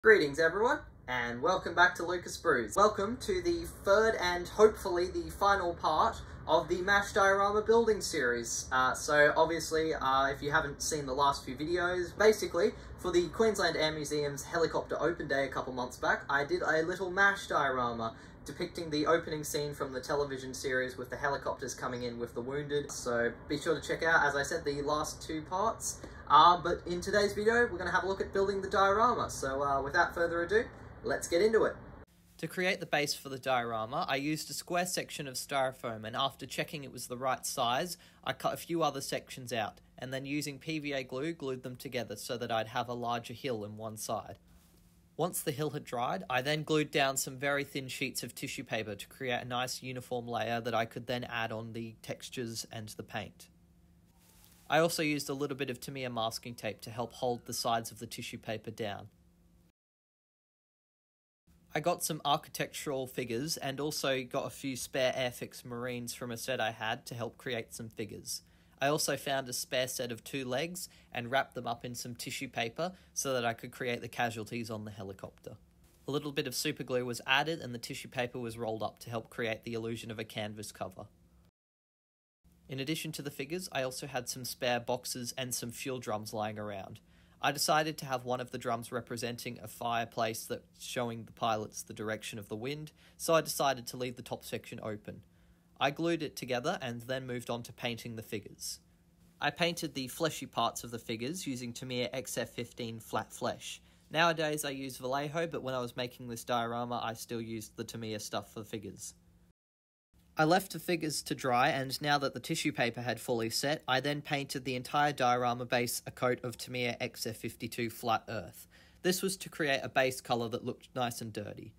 Greetings everyone, and welcome back to Luca Sprues. Welcome to the third and hopefully the final part of the MASH Diorama building series. So obviously, if you haven't seen the last few videos, basically, for the Queensland Air Museum's helicopter open day a couple months back, I did a little MASH diorama depicting the opening scene from the television series with the helicopters coming in with the wounded. So be sure to check out, as I said, the last two parts. But in today's video, we're going to have a look at building the diorama. So without further ado, let's get into it. To create the base for the diorama, I used a square section of styrofoam, and after checking it was the right size, I cut a few other sections out, and then using PVA glue, glued them together so that I'd have a larger hill in one side. Once the hill had dried, I then glued down some very thin sheets of tissue paper to create a nice uniform layer that I could then add on the textures and the paint. I also used a little bit of Tamiya masking tape to help hold the sides of the tissue paper down. I got some architectural figures and also got a few spare Airfix marines from a set I had to help create some figures. I also found a spare set of 2 legs and wrapped them up in some tissue paper so that I could create the casualties on the helicopter. A little bit of super glue was added and the tissue paper was rolled up to help create the illusion of a canvas cover. In addition to the figures, I also had some spare boxes and some fuel drums lying around. I decided to have one of the drums representing a fireplace that's showing the pilots the direction of the wind, so I decided to leave the top section open. I glued it together and then moved on to painting the figures. I painted the fleshy parts of the figures using Tamiya XF15 flat flesh. Nowadays I use Vallejo, but when I was making this diorama I still used the Tamiya stuff for the figures. I left the figures to dry, and now that the tissue paper had fully set, I then painted the entire diorama base a coat of Tamiya XF52 flat earth. This was to create a base colour that looked nice and dirty.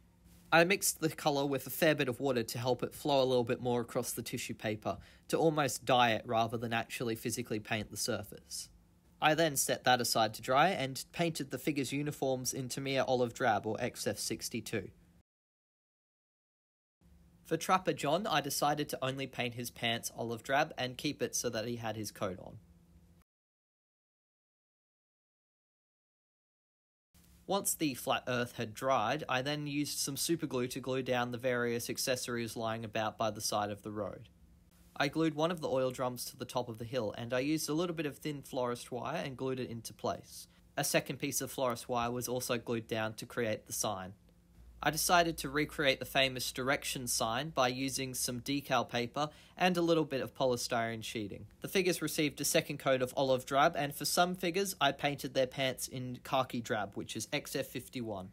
I mixed the colour with a fair bit of water to help it flow a little bit more across the tissue paper, to almost dye it rather than actually physically paint the surface. I then set that aside to dry and painted the figures' uniforms in Tamiya olive drab or XF62. For Trapper John, I decided to only paint his pants olive drab and keep it so that he had his coat on. Once the flat earth had dried, I then used some super glue to glue down the various accessories lying about by the side of the road. I glued one of the oil drums to the top of the hill, and I used a little bit of thin florist wire and glued it into place. A second piece of florist wire was also glued down to create the sign. I decided to recreate the famous direction sign by using some decal paper and a little bit of polystyrene sheeting. The figures received a second coat of olive drab, and for some figures I painted their pants in khaki drab, which is XF51.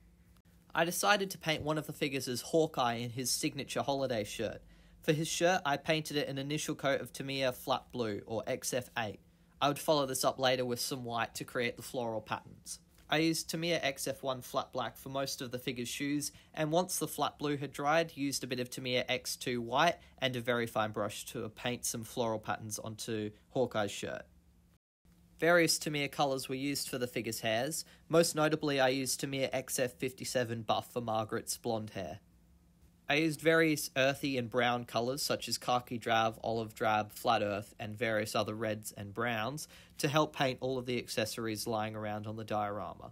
I decided to paint one of the figures as Hawkeye in his signature holiday shirt. For his shirt I painted it an initial coat of Tamiya flat blue, or XF8. I would follow this up later with some white to create the floral patterns. I used Tamiya XF1 flat black for most of the figure's shoes, and once the flat blue had dried, used a bit of Tamiya X2 white and a very fine brush to paint some floral patterns onto Hawkeye's shirt. Various Tamiya colours were used for the figure's hairs. Most notably, I used Tamiya XF57 buff for Margaret's blonde hair. I used various earthy and brown colours such as khaki drab, olive drab, flat earth, and various other reds and browns to help paint all of the accessories lying around on the diorama.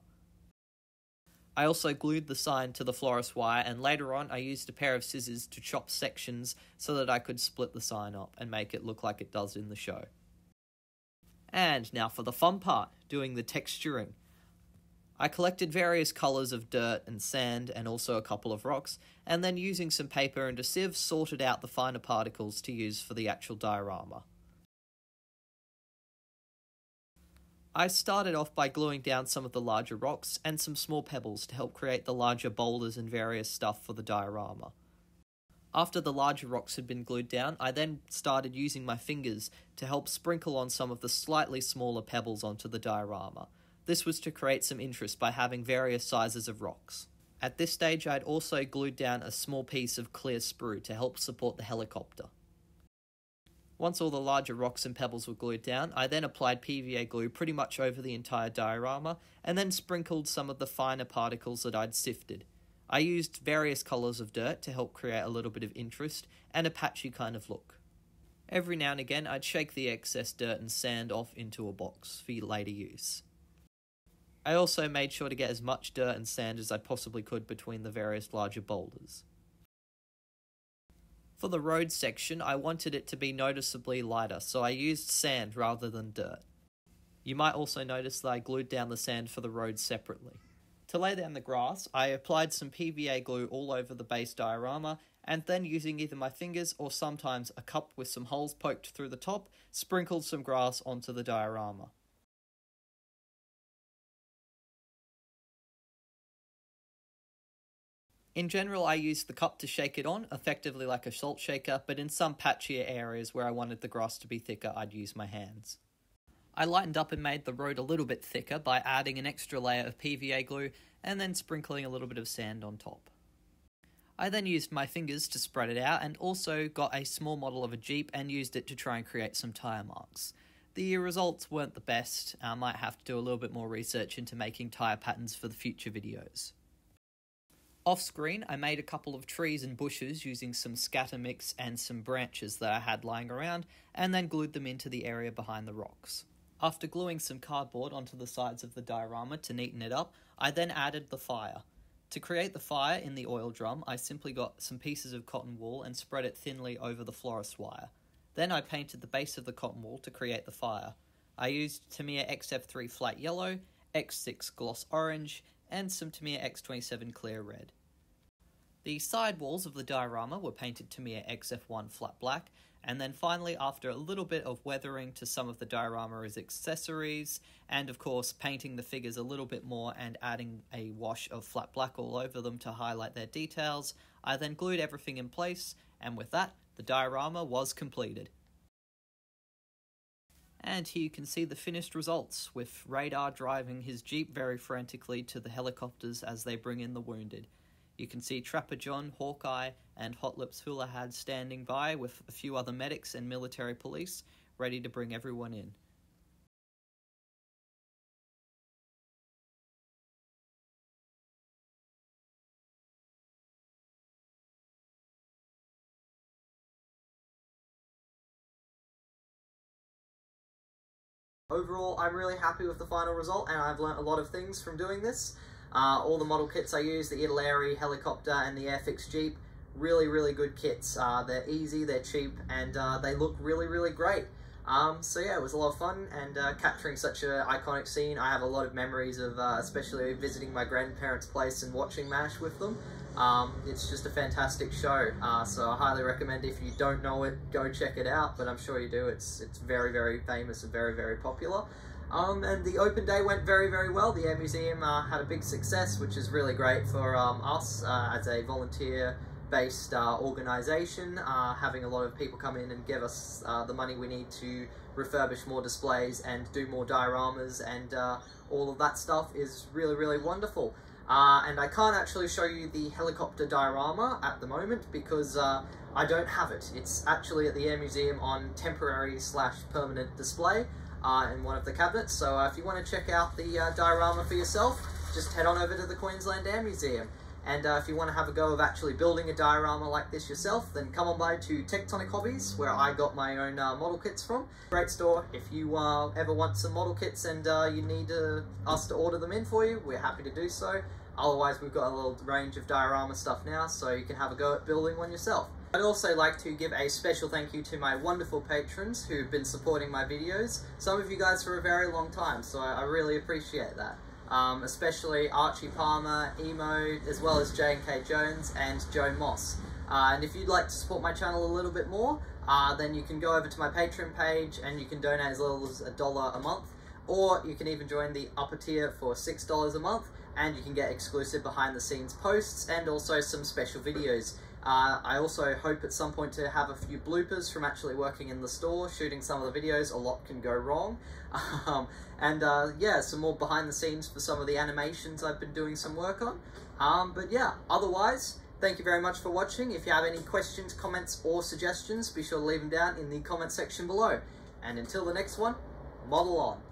I also glued the sign to the florist wire, and later on I used a pair of scissors to chop sections so that I could split the sign up and make it look like it does in the show. And now for the fun part, doing the texturing. I collected various colours of dirt and sand and also a couple of rocks, and then using some paper and a sieve sorted out the finer particles to use for the actual diorama. I started off by gluing down some of the larger rocks and some small pebbles to help create the larger boulders and various stuff for the diorama. After the larger rocks had been glued down, I then started using my fingers to help sprinkle on some of the slightly smaller pebbles onto the diorama. This was to create some interest by having various sizes of rocks. At this stage I had also glued down a small piece of clear sprue to help support the helicopter. Once all the larger rocks and pebbles were glued down, I then applied PVA glue pretty much over the entire diorama and then sprinkled some of the finer particles that I'd sifted. I used various colours of dirt to help create a little bit of interest and a patchy kind of look. Every now and again I'd shake the excess dirt and sand off into a box for later use. I also made sure to get as much dirt and sand as I possibly could between the various larger boulders. For the road section, I wanted it to be noticeably lighter, so I used sand rather than dirt. You might also notice that I glued down the sand for the road separately. To lay down the grass, I applied some PVA glue all over the base diorama, and then using either my fingers or sometimes a cup with some holes poked through the top, sprinkled some grass onto the diorama. In general, I used the cup to shake it on, effectively like a salt shaker, but in some patchier areas where I wanted the grass to be thicker, I'd use my hands. I lightened up and made the road a little bit thicker by adding an extra layer of PVA glue and then sprinkling a little bit of sand on top. I then used my fingers to spread it out and also got a small model of a Jeep and used it to try and create some tyre marks. The results weren't the best. I might have to do a little bit more research into making tyre patterns for the future videos. Off screen, I made a couple of trees and bushes using some scatter mix and some branches that I had lying around, and then glued them into the area behind the rocks. After gluing some cardboard onto the sides of the diorama to neaten it up, I then added the fire. To create the fire in the oil drum, I simply got some pieces of cotton wool and spread it thinly over the florist wire. Then I painted the base of the cotton wool to create the fire. I used Tamiya XF3 flat yellow, X6 gloss orange, and some Tamiya X27 clear red. The side walls of the diorama were painted Tamiya XF1 flat black, and then finally, after a little bit of weathering to some of the diorama's accessories, and of course painting the figures a little bit more and adding a wash of flat black all over them to highlight their details, I then glued everything in place, and with that, the diorama was completed. And here you can see the finished results, with Radar driving his Jeep very frantically to the helicopters as they bring in the wounded. You can see Trapper John, Hawkeye, and Hot Lips Hula Had standing by with a few other medics and military police, ready to bring everyone in. Overall, I'm really happy with the final result, and I've learnt a lot of things from doing this. All the model kits I use, the Italeri helicopter and the Airfix Jeep, really good kits. They're easy, they're cheap, and they look really great. So yeah, it was a lot of fun, and capturing such an iconic scene. I have a lot of memories of especially visiting my grandparents' place and watching MASH with them. It's just a fantastic show, so I highly recommend, if you don't know it, go check it out, but I'm sure you do. It's very famous and very popular. And the open day went very well. The Air Museum had a big success, which is really great for us as a volunteer-based organisation, having a lot of people come in and give us the money we need to refurbish more displays and do more dioramas, and all of that stuff is really wonderful. And I can't actually show you the helicopter diorama at the moment because I don't have it. It's actually at the Air Museum on temporary/permanent display in one of the cabinets, so if you want to check out the diorama for yourself, just head on over to the Queensland Air Museum. And if you want to have a go of actually building a diorama like this yourself, then come on by to Tectonic Hobbies, where I got my own model kits from. Great store. If you ever want some model kits and you need us to order them in for you, we're happy to do so. Otherwise, we've got a little range of diorama stuff now, so you can have a go at building one yourself. I'd also like to give a special thank you to my wonderful patrons who've been supporting my videos. Some of you guys for a very long time, so I really appreciate that. Especially Archie Palmer, Emo, as well as J&K Jones and Joe Moss. And if you'd like to support my channel a little bit more, then you can go over to my Patreon page and you can donate as little as $1 a month, or you can even join the upper tier for $6 a month, and you can get exclusive behind the scenes posts and also some special videos. I also hope at some point to have a few bloopers from actually working in the store, shooting some of the videos. A lot can go wrong. Yeah, some more behind the scenes for some of the animations I've been doing some work on. But yeah, otherwise, thank you very much for watching. If you have any questions, comments, or suggestions, be sure to leave them down in the comment section below. And until the next one, model on.